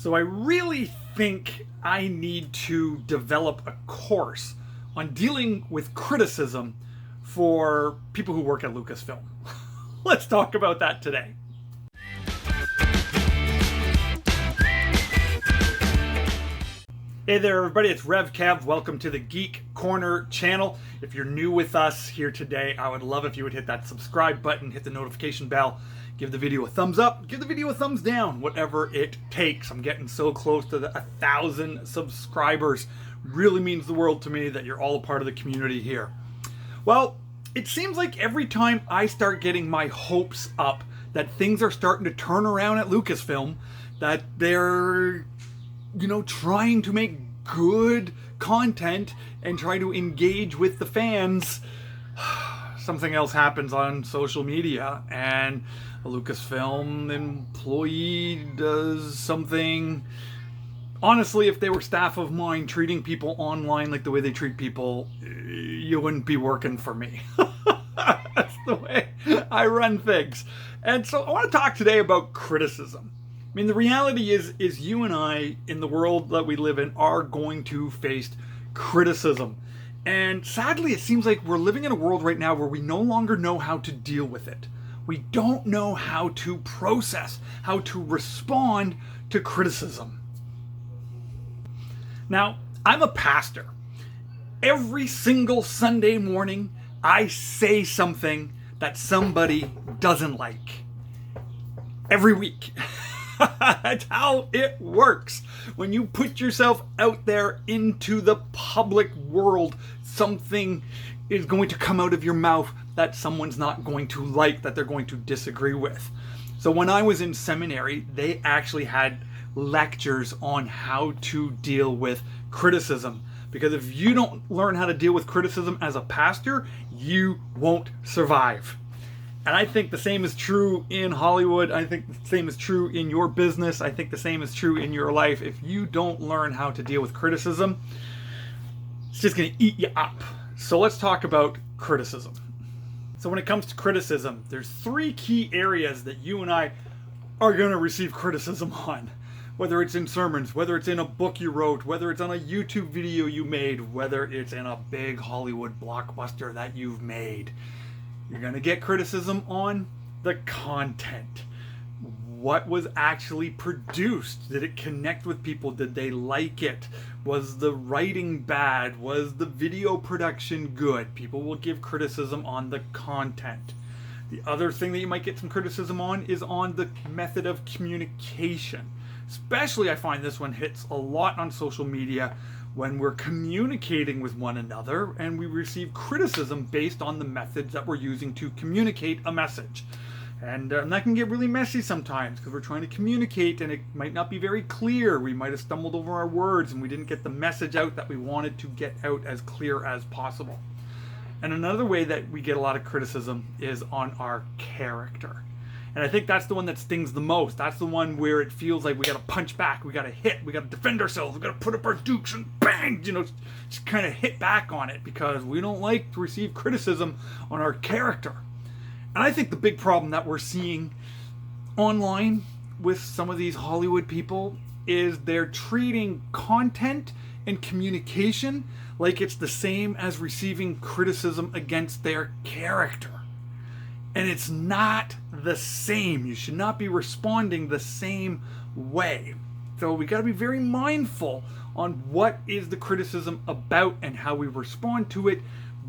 So I really think I need to develop a course on dealing with criticism for people who work at Lucasfilm. Let's talk about that today. Hey there everybody, it's Rev Kev. Welcome to the Geek Corner channel. If you're new with us here today, I would love if you would hit that subscribe button, hit the notification bell, give the video a thumbs up, give the video a thumbs down, whatever it takes. I'm getting so close to the 1,000 subscribers. Really means the world to me that you're all a part of the community here. Well, it seems like every time I start getting my hopes up that things are starting to turn around at Lucasfilm, that they're trying to make good content and try to engage with the fans, something else happens on social media and a Lucasfilm employee does something. Honestly, if they were staff of mine treating people online like the way they treat people, you wouldn't be working for me. That's the way I run things. And so I want to talk today about criticism. I mean, the reality is you and I, in the world that we live in, are going to face criticism. And sadly, it seems like we're living in a world right now where we no longer know how to deal with it. We don't know how to process, how to respond to criticism. Now, I'm a pastor. Every single Sunday morning, I say something that somebody doesn't like. Every week. That's how it works. When you put yourself out there into the public world, something is going to come out of your mouth that someone's not going to like, that they're going to disagree with. So when I was in seminary, they actually had lectures on how to deal with criticism. Because if you don't learn how to deal with criticism as a pastor, you won't survive. And I think the same is true in Hollywood. I think the same is true in your business. I think the same is true in your life. If you don't learn how to deal with criticism, it's just going to eat you up. So let's talk about criticism. So when it comes to criticism, there's 3 key areas that you and I are going to receive criticism on. Whether it's in sermons, whether it's in a book you wrote, whether it's on a YouTube video you made, whether it's in a big Hollywood blockbuster that you've made. You're going to get criticism on the content. What was actually produced? Did it connect with people? Did they like it? Was the writing bad? Was the video production good? People will give criticism on the content. The other thing that you might get some criticism on is on the method of communication. Especially, I find this one hits a lot on social media when we're communicating with one another and we receive criticism based on the methods that we're using to communicate a message. And that can get really messy sometimes because we're trying to communicate and it might not be very clear. We might have stumbled over our words and we didn't get the message out that we wanted to get out as clear as possible. And another way that we get a lot of criticism is on our character. And I think that's the one that stings the most. That's the one where it feels like we got to punch back, we got to hit, we got to defend ourselves, we got to put up our dukes and bang, just kind of hit back on it because we don't like to receive criticism on our character. And I think the big problem that we're seeing online with some of these Hollywood people is they're treating content and communication like it's the same as receiving criticism against their character. And it's not the same. You should not be responding the same way. So we got to be very mindful on what is the criticism about, and how we respond to it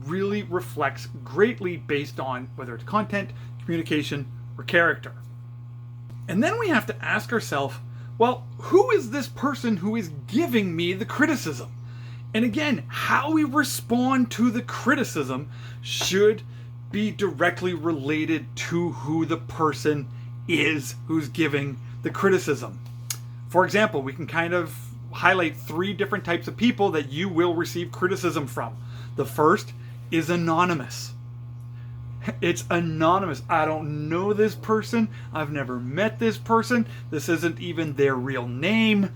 really reflects greatly based on whether it's content, communication, or character. And then we have to ask ourselves, well, who is this person who is giving me the criticism? And again, how we respond to the criticism should be directly related to who the person is who's giving the criticism. For example, we can kind of highlight 3 different types of people that you will receive criticism from. The first is anonymous. It's anonymous. I don't know this person. I've never met this person. This isn't even their real name.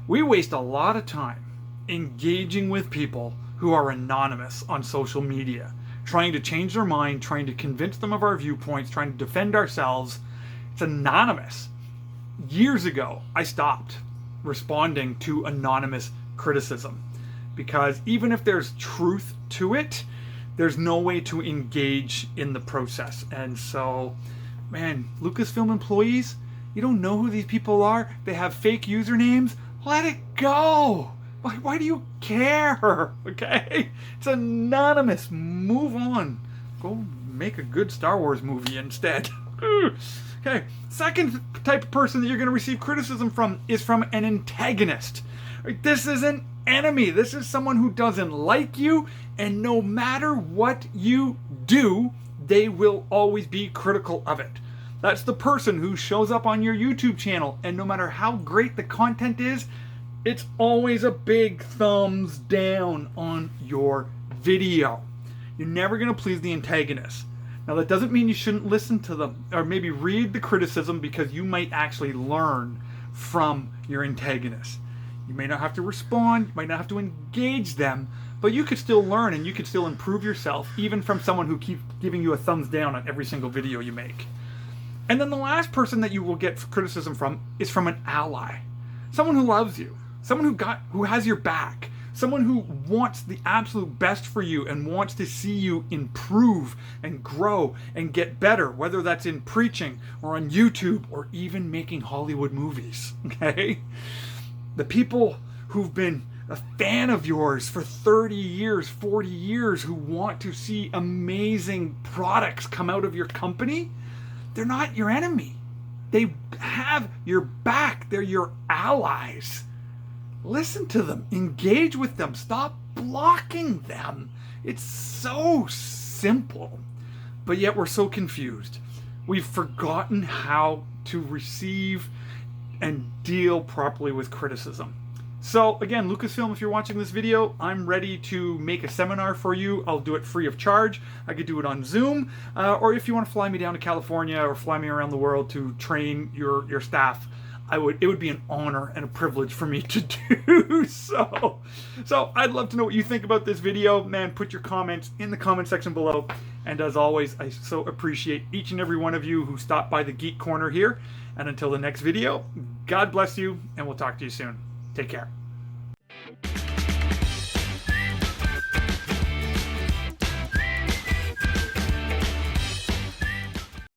We waste a lot of time engaging with people who are anonymous on social media, trying to change their mind, trying to convince them of our viewpoints, trying to defend ourselves. It's anonymous. years ago, I stopped responding to anonymous criticism because even if there's truth to it, there's no way to engage in the process. And so, man, Lucasfilm employees, you don't know who these people are. They have fake usernames. Let it go. Why do you care? Okay? It's anonymous. Move on. Go make a good Star Wars movie instead. Okay. Second type of person that you're going to receive criticism from is from an antagonist. This is an enemy. This is someone who doesn't like you, and no matter what you do, they will always be critical of it. That's the person who shows up on your YouTube channel, and no matter how great the content is, it's always a big thumbs down on your video. You're never going to please the antagonist. Now, that doesn't mean you shouldn't listen to them or maybe read the criticism, because you might actually learn from your antagonist. You may not have to respond, you might not have to engage them, but you could still learn and you could still improve yourself, even from someone who keeps giving you a thumbs down on every single video you make. And then the last person that you will get criticism from is from an ally. Someone who loves you, someone who has your back, someone who wants the absolute best for you and wants to see you improve and grow and get better, whether that's in preaching or on YouTube or even making Hollywood movies, okay? The people who've been a fan of yours for 30 years, 40 years, who want to see amazing products come out of your company, they're not your enemy. They have your back. They're your allies. Listen to them. Engage with them. Stop blocking them. It's so simple, but yet we're so confused. We've forgotten how to receive and deal properly with criticism. So again, Lucasfilm, if you're watching this video, I'm ready to make a seminar for you. I'll do it free of charge. I could do it on Zoom, or if you want to fly me down to California or fly me around the world to train your staff, it would be an honor and a privilege for me to do so. So I'd love to know what you think about this video. Man, put your comments in the comment section below. And as always, I so appreciate each and every one of you who stopped by the Geek Corner here. And until the next video, God bless you, and we'll talk to you soon. Take care.